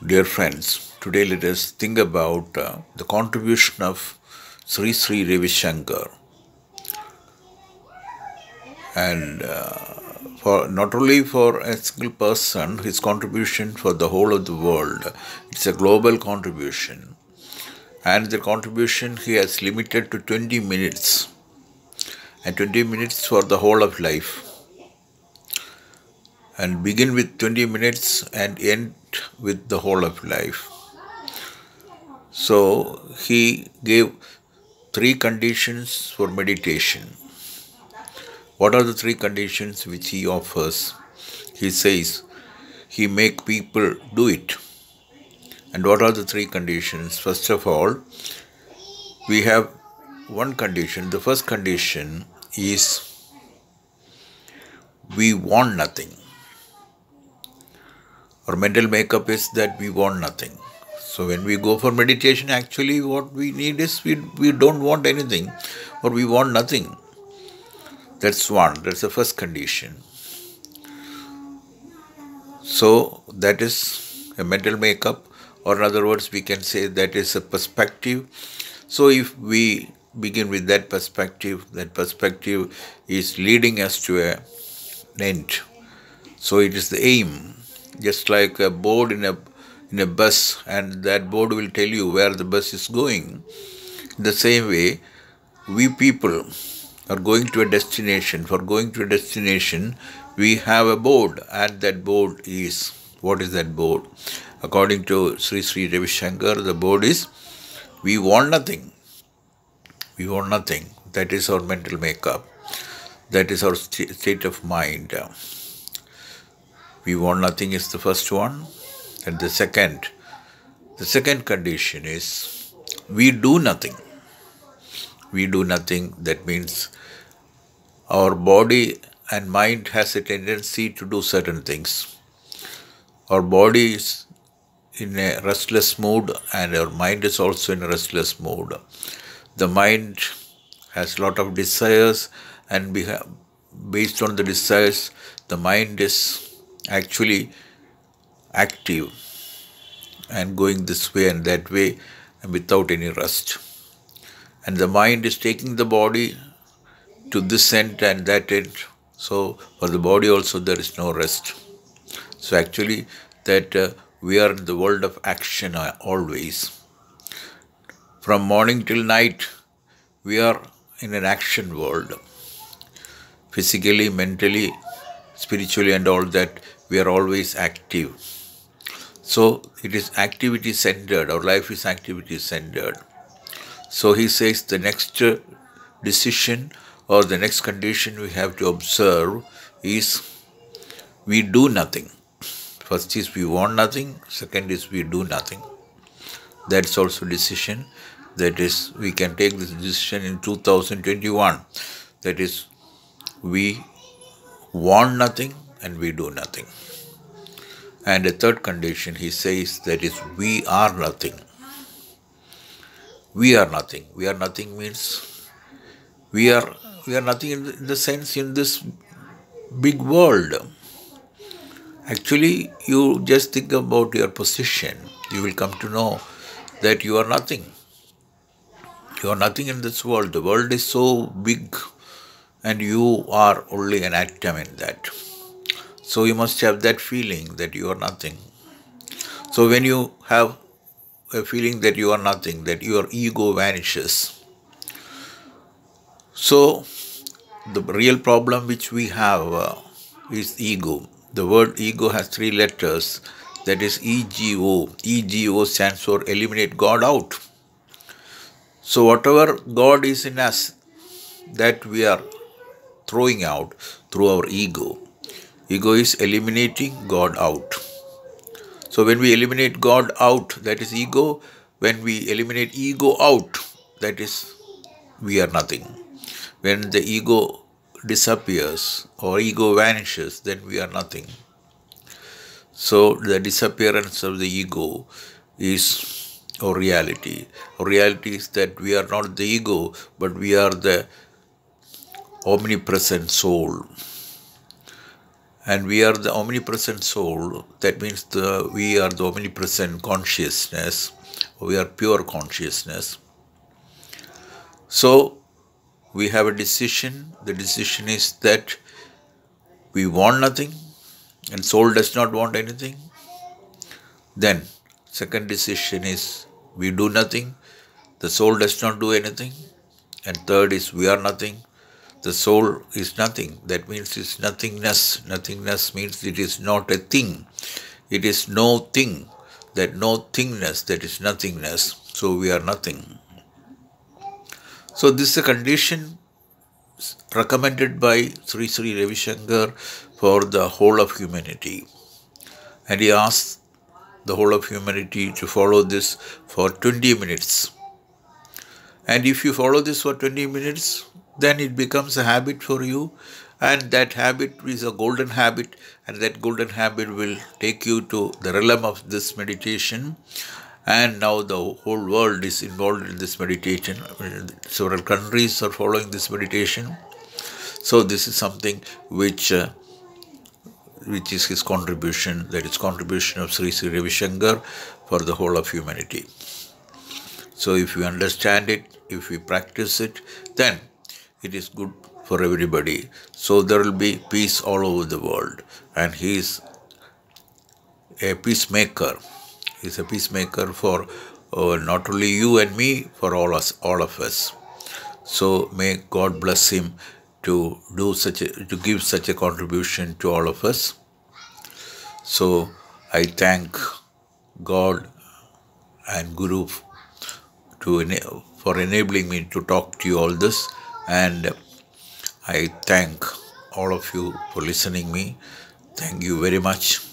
Dear friends, today let us think about the contribution of Sri Sri Ravi Shankar, and for not only for a single person, his contribution for the whole of the world. It's a global contribution, and the contribution he has limited to 20 minutes, and 20 minutes for the whole of life, and begin with 20 minutes and end with the whole of life. So he gave three conditions for meditation. What are the three conditions which he offers? He says he make people do it. And what are the three conditions? First of all, we have one condition. The first condition is we want nothing. Our mental makeup is that we want nothing. So when we go for meditation, actually what we need is we don't want anything or we want nothing. That's one. That's the first condition. So that is a mental makeup, or in other words, we can say that is a perspective. So if we begin with that perspective is leading us to an end. So it is the aim, just like a board in a bus, and that board will tell you where the bus is going. In the same way, we people are going to a destination. For going to a destination, we have a board, and that board is, what is that board? According to Sri Sri Ravi Shankar, the board is, we want nothing. We want nothing. That is our mental makeup. That is our state of mind. We want nothing is the first one. And the second condition is, we do nothing. We do nothing. That means our body and mind has a tendency to do certain things. Our body is in a restless mood and our mind is also in a restless mood. The mind has a lot of desires, and based on the desires, the mind is actually active and going this way and that way and without any rest. And the mind is taking the body to this end and that end. So for the body also there is no rest. So actually that we are in the world of action always. From morning till night, we are in an action world. Physically, mentally, spiritually and all that, we are always active. So it is activity centered. Our life is activity centered. So he says the next decision or the next condition we have to observe is we do nothing. First is we want nothing. Second is we do nothing. That's also decision. That is, we can take this decision in 2021. That is, we want nothing and we do nothing. And the third condition, he says, that is, we are nothing. We are nothing. We are nothing means we are nothing in the sense in this big world. Actually, you just think about your position. You will come to know that you are nothing. You are nothing in this world. The world is so big and you are only an atom in that. So you must have that feeling that you are nothing. So when you have a feeling that you are nothing, that your ego vanishes. So the real problem which we have is ego. The word ego has three letters, that is EGO. EGO stands for eliminate God out. So whatever God is in us, that we are throwing out through our ego. Ego is eliminating God out. So when we eliminate God out, that is ego. When we eliminate ego out, that is we are nothing. When the ego disappears or ego vanishes, then we are nothing. So the disappearance of the ego is our reality. Our reality is that we are not the ego, but we are the omnipresent soul. And we are the omnipresent soul. That means we are the omnipresent consciousness. We are pure consciousness. So we have a decision. The decision is that we want nothing and soul does not want anything. Then second decision is we do nothing. The soul does not do anything. And third is we are nothing. The soul is nothing. That means it's nothingness. Nothingness means it is not a thing. It is no thing. That no thingness, that is nothingness. So we are nothing. So this is a condition recommended by Sri Ravi Shankar for the whole of humanity. And he asked the whole of humanity to follow this for 20 minutes. And if you follow this for 20 minutes, then it becomes a habit for you. And that habit is a golden habit. And that golden habit will take you to the realm of this meditation. And now the whole world is involved in this meditation. Several countries are following this meditation. So this is something which is his contribution, that is contribution of Sri Ravi Shankar for the whole of humanity. So if we understand it, if we practice it, then it is good for everybody. So there will be peace all over the world. And he is a peacemaker. He is a peacemaker for not only you and me, for all of us. So may God bless him to give such a contribution to all of us. So I thank God and Guru for enabling me to talk to you all this, and I thank all of you for listening me. Thank you very much.